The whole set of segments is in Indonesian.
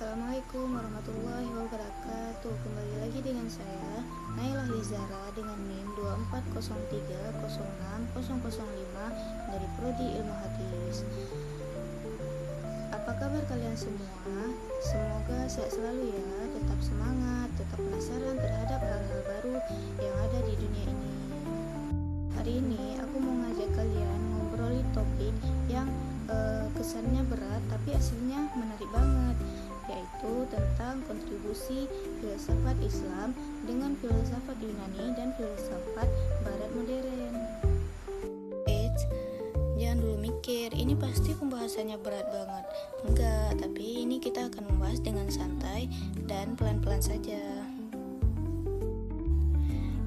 Assalamualaikum warahmatullahi wabarakatuh. Kembali lagi dengan saya Nailah Lizara dengan NIM 2403060005 dari Prodi Ilmu Hadis. Apa kabar kalian semua? Semoga sehat selalu ya. Tetap semangat, tetap penasaran terhadap hal-hal baru yang ada di dunia ini. Hari ini aku mau ngajak kalian ngobrolin topik yang kesannya berat tapi aslinya menarik banget, yaitu tentang kontribusi filsafat Islam dengan filsafat Yunani dan filsafat Barat modern. Jangan dulu mikir, ini pasti pembahasannya berat banget. Enggak, tapi ini kita akan membahas dengan santai dan pelan-pelan saja.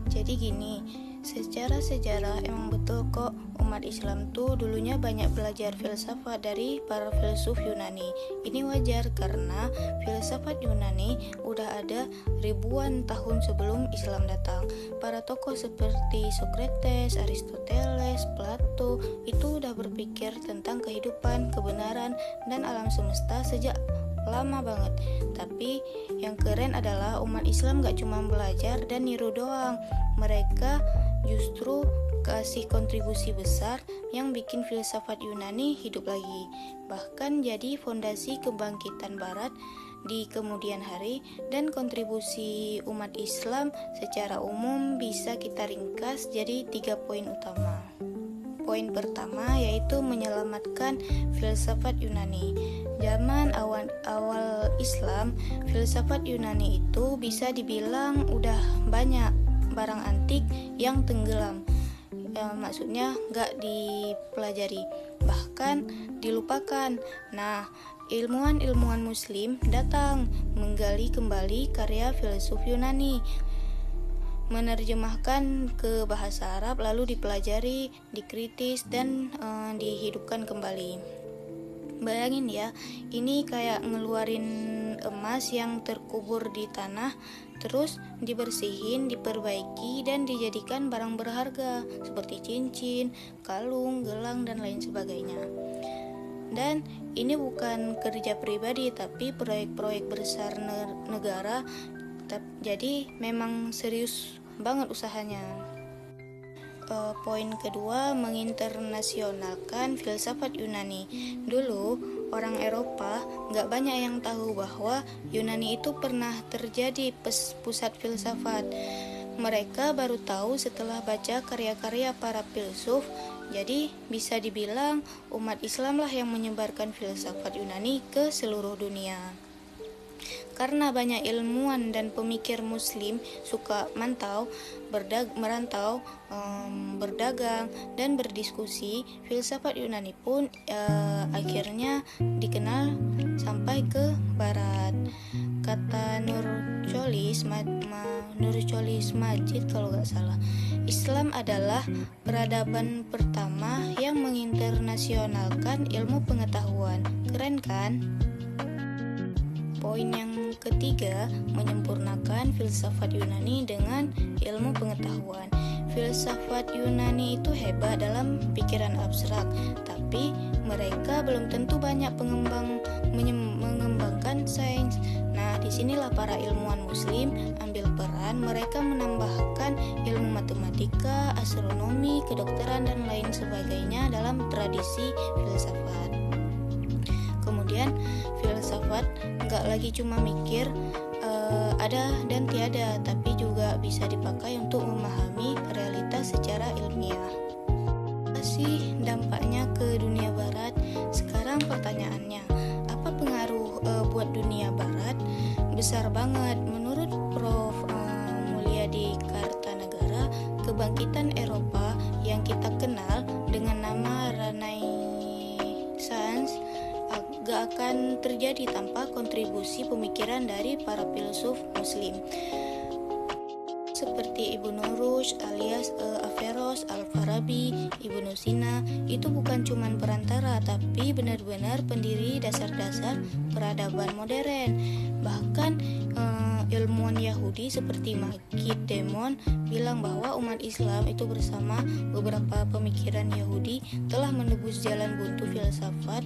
Jadi gini, secara sejarah emang betul kok umat Islam tuh dulunya banyak belajar filsafat dari para filsuf Yunani. Ini wajar karena filsafat Yunani udah ada ribuan tahun sebelum Islam datang. Para tokoh seperti Socrates, Aristoteles, Plato itu udah berpikir tentang kehidupan, kebenaran, dan alam semesta sejak lama banget. Tapi yang keren adalah umat Islam gak cuma belajar dan niru doang. Mereka justru kasih kontribusi besar yang bikin filsafat Yunani hidup lagi, bahkan jadi fondasi kebangkitan Barat di kemudian hari. Dan kontribusi umat Islam secara umum bisa kita ringkas jadi 3 poin utama. Poin pertama yaitu menyelamatkan filsafat Yunani. Zaman awal Islam, filsafat Yunani itu bisa dibilang udah banyak barang antik yang tenggelam. Maksudnya gak dipelajari, bahkan dilupakan. Nah, ilmuwan muslim datang menggali kembali karya filsuf Yunani, menerjemahkan ke bahasa Arab, lalu dipelajari, dikritis, dan dihidupkan kembali. Bayangin ya, ini kayak ngeluarin emas yang terkubur di tanah, terus dibersihin, diperbaiki, dan dijadikan barang berharga seperti cincin, kalung, gelang, dan lain sebagainya. Dan ini bukan kerja pribadi, tapi proyek-proyek besar negara. Jadi memang serius banget usahanya. Poin kedua, menginternasionalkan filsafat Yunani. Dulu orang Eropa gak banyak yang tahu bahwa Yunani itu pernah terjadi pusat filsafat. Mereka baru tahu setelah baca karya-karya para filsuf. Jadi bisa dibilang umat Islam lah yang menyebarkan filsafat Yunani ke seluruh dunia. Karena banyak ilmuwan dan pemikir muslim suka merantau, berdagang, dan berdiskusi, filsafat Yunani pun akhirnya dikenal sampai ke barat. Kata Nurcholish Majid kalau gak salah, Islam adalah peradaban pertama yang menginternasionalkan ilmu pengetahuan. Keren kan? Poin yang ketiga, menyempurnakan filsafat Yunani dengan ilmu pengetahuan. Filsafat Yunani itu hebat dalam pikiran abstrak, tapi mereka belum tentu banyak mengembangkan sains. Nah, disinilah para ilmuwan muslim ambil peran. Mereka menambahkan ilmu matematika, astronomi, kedokteran, dan lain sebagainya dalam tradisi filsafat. Kemudian filsafat gak lagi cuma mikir ada dan tiada, tapi juga bisa dipakai untuk memahami realitas secara ilmiah. Apa sih dampaknya ke dunia barat? Sekarang pertanyaannya, apa pengaruh buat dunia barat? Besar banget. Menurut Prof. Mulyadi Kartanagara, kebangkitan Eropa yang kita kenal dengan nama Renaissance gak akan terjadi tanpa kontribusi pemikiran dari para filsuf muslim seperti Ibnu Rushd alias Averroes, Al-Farabi, Ibnu Sina. Itu bukan cuma perantara, tapi benar-benar pendiri dasar-dasar peradaban modern. Bahkan ilmuwan Yahudi seperti Magid Demon bilang bahwa umat Islam itu bersama beberapa pemikiran Yahudi telah menebus jalan buntu filsafat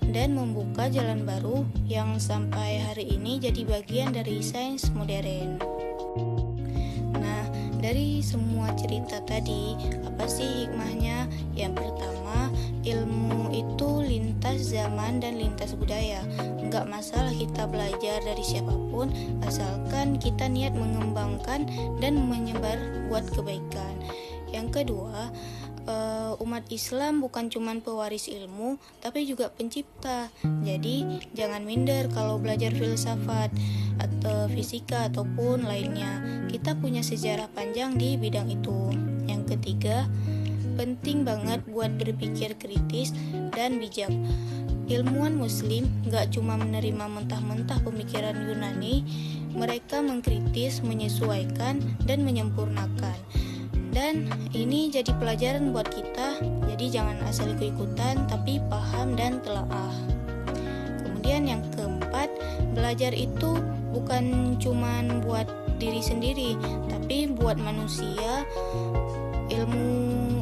dan membuka jalan baru yang sampai hari ini jadi bagian dari sains modern. Nah, dari semua cerita tadi, apa sih hikmahnya? Yang pertama, ilmu itu lintas zaman dan lintas budaya. Enggak masalah kita belajar dari siapapun, asalkan kita niat mengembangkan dan menyebar buat kebaikan. Yang kedua, umat Islam bukan cuma pewaris ilmu, tapi juga pencipta. Jadi, jangan minder kalau belajar filsafat atau fisika ataupun lainnya. Kita punya sejarah panjang di bidang itu. Yang ketiga, penting banget buat berpikir kritis dan bijak. Ilmuwan Muslim gak cuma menerima mentah-mentah pemikiran Yunani, mereka mengkritis, menyesuaikan, dan menyempurnakan. Dan ini jadi pelajaran buat kita, jadi jangan asal ikut-ikutan, tapi paham dan telaah. Kemudian yang keempat, belajar itu bukan cuman buat diri sendiri, tapi buat manusia.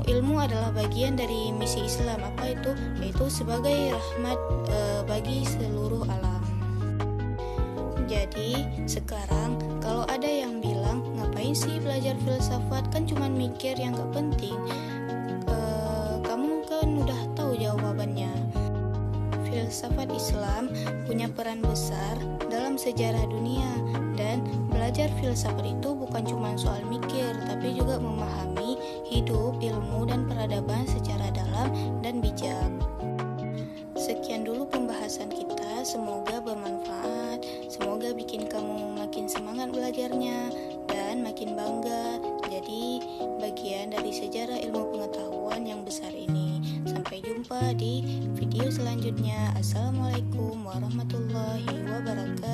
Ilmu adalah bagian dari misi Islam. Apa itu? Yaitu sebagai rahmat bagi seluruh alam. Jadi sekarang kalau ada yang bilang, ngapain sih belajar filsafat, kan cuma mikir yang gak penting, kamu kan udah tahu jawabannya. Filsafat Islam punya peran besar dalam sejarah dunia, dan belajar filsafat itu bukan cuma soal mikir, tapi juga memahami hidup, ilmu, dan peradaban secara dalam dan bijak. Sekian dulu pembahasan kita, semoga bermanfaat, semoga bikin kamu makin semangat belajarnya dan makin bangga jadi bagian dari sejarah ilmu pengetahuan yang besar ini. Sampai jumpa di video selanjutnya. Assalamualaikum warahmatullahi wabarakatuh.